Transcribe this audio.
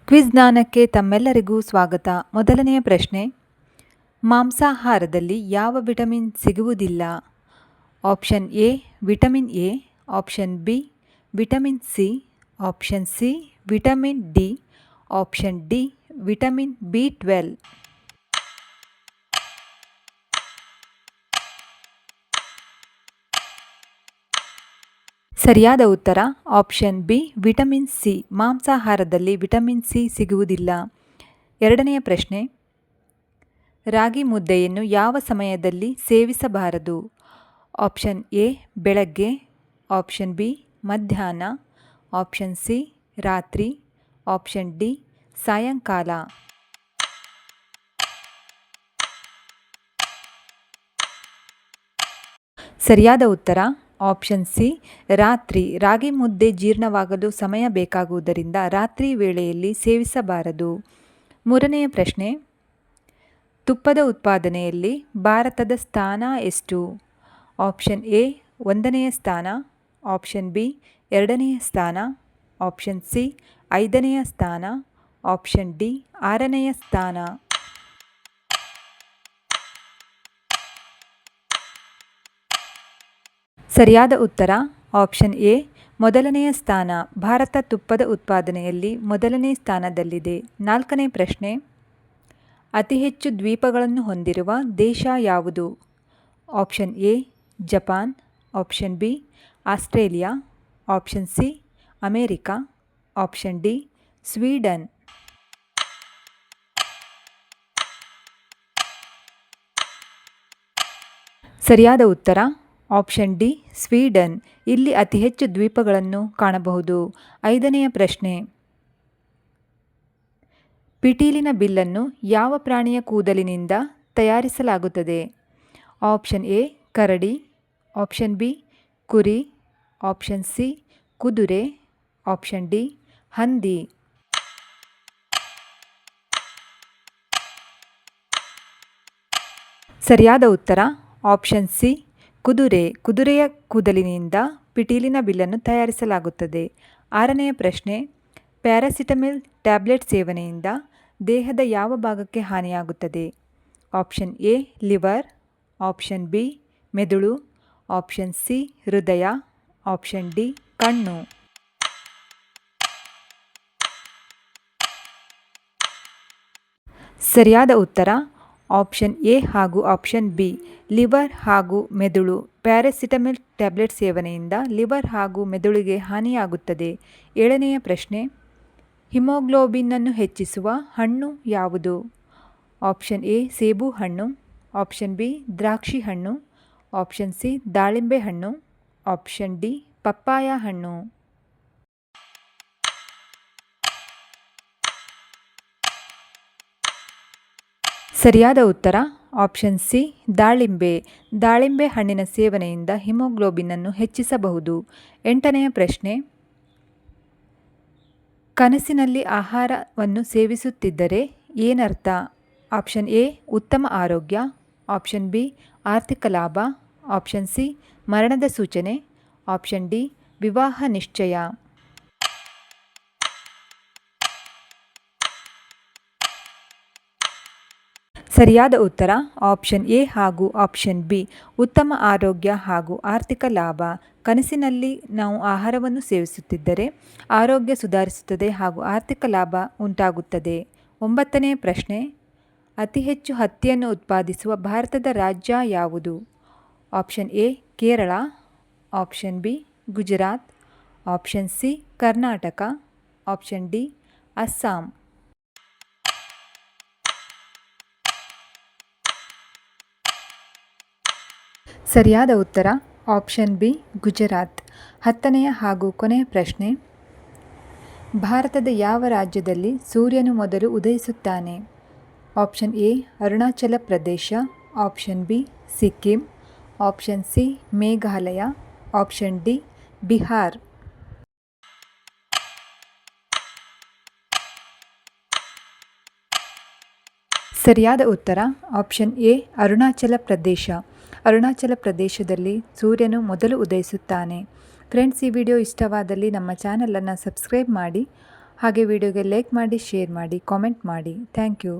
Quiz ಜ್ಞಾನಕ್ಕೆ ತಮ್ಮೆಲ್ಲರಿಗೂ ಸ್ವಾಗತ. ಮೊದಲನೆಯ ಪ್ರಶ್ನೆ, ಮಾಂಸಾಹಾರದಲ್ಲಿ ಯಾವ ವಿಟಮಿನ್ ಸಿಗುವುದಿಲ್ಲ? Option A vitamin A, option B vitamin C, option C vitamin D, option D vitamin B12. ಸರಿಯಾದ ಉತ್ತರ ಆಪ್ಷನ್ ಬಿ ವಿಟಮಿನ್ ಸಿ. ಮಾಂಸಾಹಾರದಲ್ಲಿ ವಿಟಮಿನ್ ಸಿ ಸಿಗುವುದಿಲ್ಲ. ಎರಡನೆಯ ಪ್ರಶ್ನೆ, ರಾಗಿ ಮುದ್ದೆಯನ್ನು ಯಾವ ಸಮಯದಲ್ಲಿ ಸೇವಿಸಬಾರದು? ಆಪ್ಷನ್ ಎ ಬೆಳಗ್ಗೆ, ಆಪ್ಷನ್ ಬಿ ಮಧ್ಯಾಹ್ನ, ಆಪ್ಷನ್ ಸಿ ರಾತ್ರಿ, ಆಪ್ಷನ್ ಡಿ ಸಾಯಂಕಾಲ. ಸರಿಯಾದ ಉತ್ತರ ಆಪ್ಷನ್ ಸಿ ರಾತ್ರಿ. ರಾಗಿ ಮುದ್ದೆ ಜೀರ್ಣವಾಗಲು ಸಮಯ ಬೇಕಾಗುವುದರಿಂದ ರಾತ್ರಿ ವೇಳೆಯಲ್ಲಿ ಸೇವಿಸಬಾರದು. ಮೂರನೆಯ ಪ್ರಶ್ನೆ, ತುಪ್ಪದ ಉತ್ಪಾದನೆಯಲ್ಲಿ ಭಾರತದ ಸ್ಥಾನ ಎಷ್ಟು? ಆಪ್ಷನ್ ಎ 1ನೆಯ ಸ್ಥಾನ, ಆಪ್ಷನ್ ಬಿ 2ನೆಯ ಸ್ಥಾನ, ಆಪ್ಷನ್ ಸಿ 5ನೆಯ ಸ್ಥಾನ, ಆಪ್ಷನ್ ಡಿ 6ನೆಯ ಸ್ಥಾನ. ಸರಿಯಾದ ಉತ್ತರ ಆಪ್ಷನ್ ಎ 1ನೆಯ ಸ್ಥಾನ. ಭಾರತ ತುಪ್ಪದ ಉತ್ಪಾದನೆಯಲ್ಲಿ 1ನೇ ಸ್ಥಾನದಲ್ಲಿದೆ. ನಾಲ್ಕನೇ ಪ್ರಶ್ನೆ, ಅತಿ ಹೆಚ್ಚು ದ್ವೀಪಗಳನ್ನು ಹೊಂದಿರುವ ದೇಶ ಯಾವುದು? Option A Japan, option B Australia, option C America, option D Sweden. ಸರಿಯಾದ ಉತ್ತರ ಆಪ್ಷನ್ ಡಿ ಸ್ವೀಡನ್. ಇಲ್ಲಿ ಅತಿ ಹೆಚ್ಚು ದ್ವೀಪಗಳನ್ನು ಕಾಣಬಹುದು. ಐದನೆಯ ಪ್ರಶ್ನೆ, ಪಿಟೀಲಿನ ಬಿಲ್ಲನ್ನು ಯಾವ ಪ್ರಾಣಿಯ ಕೂದಲಿನಿಂದ ತಯಾರಿಸಲಾಗುತ್ತದೆ? Option A Karadi, option B ಕುರಿ, ಆಪ್ಷನ್ ಸಿ ಕುದುರೆ, ಆಪ್ಷನ್ ಡಿ ಹಂದಿ. ಸರಿಯಾದ ಉತ್ತರ ಆಪ್ಷನ್ ಸಿ ಕುದುರೆ. ಕುದುರೆಯ ಕೂದಲಿನಿಂದ ಪಿಟೀಲಿನ ಬಿಲ್ಲನ್ನು ತಯಾರಿಸಲಾಗುತ್ತದೆ. ಆರನೆಯ ಪ್ರಶ್ನೆ, ಪ್ಯಾರಾಸಿಟಮಲ್ ಟ್ಯಾಬ್ಲೆಟ್ ಸೇವನೆಯಿಂದ ದೇಹದ ಯಾವ ಭಾಗಕ್ಕೆ ಹಾನಿಯಾಗುತ್ತದೆ? Option A liver, option B ಮೆದುಳು, ಆಪ್ಷನ್ ಸಿ ಹೃದಯ, ಆಪ್ಷನ್ ಡಿ ಕಣ್ಣು. ಸರಿಯಾದ ಉತ್ತರ ಆಪ್ಷನ್ ಎ ಹಾಗೂ ಆಪ್ಷನ್ ಬಿ, ಲಿವರ್ ಹಾಗೂ ಮೆದುಳು. ಪ್ಯಾರಾಸಿಟಮಲ್ ಟ್ಯಾಬ್ಲೆಟ್ ಸೇವನೆಯಿಂದ ಲಿವರ್ ಹಾಗೂ ಮೆದುಳಿಗೆ ಹಾನಿಯಾಗುತ್ತದೆ. ಏಳನೆಯ ಪ್ರಶ್ನೆ, ಹಿಮೋಗ್ಲೋಬಿನ್ ಹೆಚ್ಚಿಸುವ ಹಣ್ಣು ಯಾವುದು? ಆಪ್ಷನ್ ಎ ಸೇಬು ಹಣ್ಣು, ಆಪ್ಷನ್ ಬಿ ದ್ರಾಕ್ಷಿ ಹಣ್ಣು, ಆಪ್ಷನ್ ಸಿ ದಾಳಿಂಬೆ ಹಣ್ಣು, ಆಪ್ಷನ್ ಡಿ ಪಪ್ಪಾಯ ಹಣ್ಣು. ಸರಿಯಾದ ಉತ್ತರ ಆಪ್ಷನ್ ಸಿ ದಾಳಿಂಬೆ. ದಾಳಿಂಬೆ ಹಣ್ಣಿನ ಸೇವನೆಯಿಂದ ಹಿಮೋಗ್ಲೋಬಿನ್ ಹೆಚ್ಚಿಸಬಹುದು. ಎಂಟನೆಯ ಪ್ರಶ್ನೆ, ಕನಸಿನಲ್ಲಿ ಆಹಾರವನ್ನು ಸೇವಿಸುತ್ತಿದ್ದರೆ ಏನರ್ಥ? ಆಪ್ಷನ್ ಎ ಉತ್ತಮ ಆರೋಗ್ಯ, ಆಪ್ಷನ್ ಬಿ ಆರ್ಥಿಕ ಲಾಭ, ಆಪ್ಷನ್ ಸಿ ಮರಣದ ಸೂಚನೆ, ಆಪ್ಷನ್ ಡಿ ವಿವಾಹ ನಿಶ್ಚಯ. ಸರಿಯಾದ ಉತ್ತರ ಆಪ್ಷನ್ ಎ ಹಾಗೂ ಆಪ್ಷನ್ ಬಿ, ಉತ್ತಮ ಆರೋಗ್ಯ ಹಾಗೂ ಆರ್ಥಿಕ ಲಾಭ. ಕನಸಿನಲ್ಲಿ ನಾವು ಆಹಾರವನ್ನು ಸೇವಿಸುತ್ತಿದ್ದರೆ ಆರೋಗ್ಯ ಸುಧಾರಿಸುತ್ತದೆ ಹಾಗೂ ಆರ್ಥಿಕ ಲಾಭ ಉಂಟಾಗುತ್ತದೆ. ಒಂಬತ್ತನೇ ಪ್ರಶ್ನೆ, ಅತಿ ಹೆಚ್ಚು ಹತ್ತಿಯನ್ನು ಉತ್ಪಾದಿಸುವ ಭಾರತದ ರಾಜ್ಯ ಯಾವುದು? Option A Kerala, option B Gujarat, option C Karnataka, option D Assam. ಸರಿಯಾದ ಉತ್ತರ ಆಪ್ಷನ್ ಬಿ ಗುಜರಾತ್. ಹತ್ತನೆಯ ಹಾಗೂ ಕೊನೆಯ ಪ್ರಶ್ನೆ, ಭಾರತದ ಯಾವ ರಾಜ್ಯದಲ್ಲಿ ಸೂರ್ಯನು ಮೊದಲು ಉದಯಿಸುತ್ತಾನೆ? Option A Arunachal Pradesh, option B Sikkim, option C Meghalaya, option D Bihar. ಸರಿಯಾದ ಉತ್ತರ ಆಪ್ಷನ್ ಎ ಅರುಣಾಚಲ ಪ್ರದೇಶ. ಅರುಣಾಚಲ ಪ್ರದೇಶದಲ್ಲಿ ಸೂರ್ಯನು ಮೊದಲು ಉದಯಿಸುತ್ತಾನೆ. ಫ್ರೆಂಡ್ಸ್, ಈ ವಿಡಿಯೋ ಇಷ್ಟವಾದಲ್ಲಿ ನಮ್ಮ ಚಾನಲನ್ನು ಸಬ್ಸ್ಕ್ರೈಬ್ ಮಾಡಿ ಹಾಗೆ ವಿಡಿಯೋಗೆ ಲೈಕ್ ಮಾಡಿ, ಶೇರ್ ಮಾಡಿ, ಕಾಮೆಂಟ್ ಮಾಡಿ. Thank you.